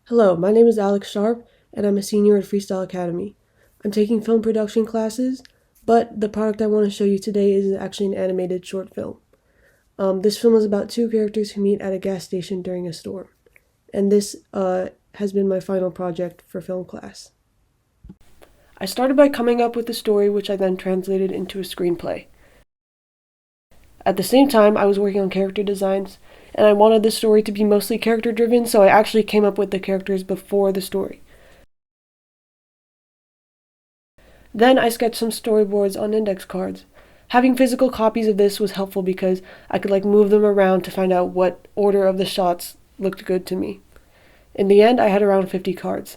Hello, my name is Alex Sharp, and I'm a senior at Freestyle Academy. I'm taking film production classes, but the product I want to show you today is actually an animated short film. This film is about two characters who meet at a gas station during a storm, and this has been my final project for film class. I started by coming up with a story, which I then translated into a screenplay. At the same time, I was working on character designs, and I wanted the story to be mostly character-driven, so I actually came up with the characters before the story. Then I sketched some storyboards on index cards. Having physical copies of this was helpful because I could move them around to find out what order of the shots looked good to me. In the end, I had around 50 cards.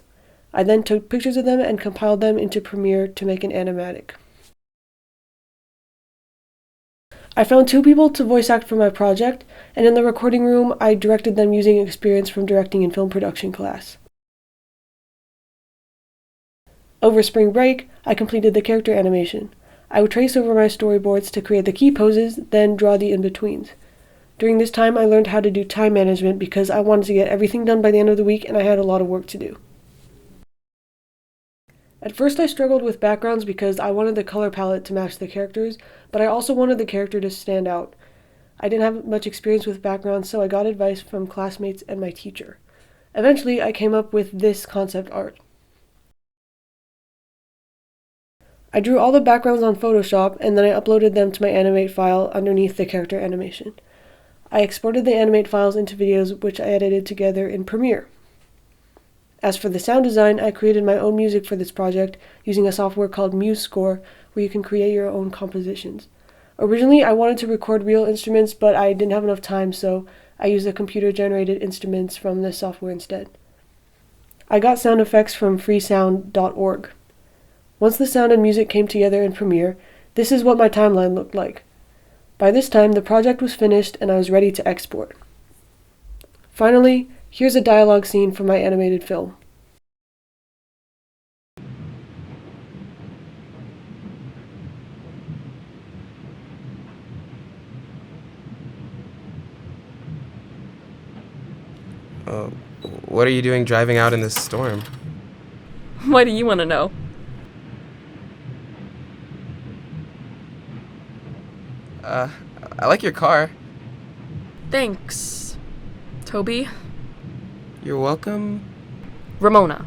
I then took pictures of them and compiled them into Premiere to make an animatic. I found two people to voice act for my project, and in the recording room, I directed them using experience from directing in film production class. Over spring break, I completed the character animation. I would trace over my storyboards to create the key poses, then draw the in-betweens. During this time, I learned how to do time management because I wanted to get everything done by the end of the week and I had a lot of work to do. At first I struggled with backgrounds because I wanted the color palette to match the characters, but I also wanted the character to stand out. I didn't have much experience with backgrounds, so I got advice from classmates and my teacher. Eventually, I came up with this concept art. I drew all the backgrounds on Photoshop and then I uploaded them to my Animate file underneath the character animation. I exported the Animate files into videos which I edited together in Premiere. As for the sound design, I created my own music for this project using a software called MuseScore where you can create your own compositions. Originally, I wanted to record real instruments, but I didn't have enough time, so I used the computer-generated instruments from this software instead. I got sound effects from freesound.org. Once the sound and music came together in Premiere, this is what my timeline looked like. By this time, the project was finished and I was ready to export. Finally, here's a dialogue scene from my animated film. Uh, what are you doing driving out in this storm? Why do you want to know? I like your car. Thanks, Toby. You're welcome. Ramona.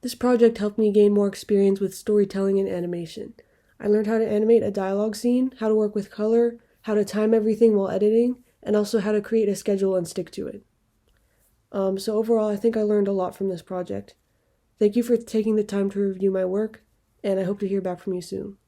This project helped me gain more experience with storytelling and animation. I learned how to animate a dialogue scene, how to work with color, how to time everything while editing, and also how to create a schedule and stick to it. So overall, I think I learned a lot from this project. Thank you for taking the time to review my work, and I hope to hear back from you soon.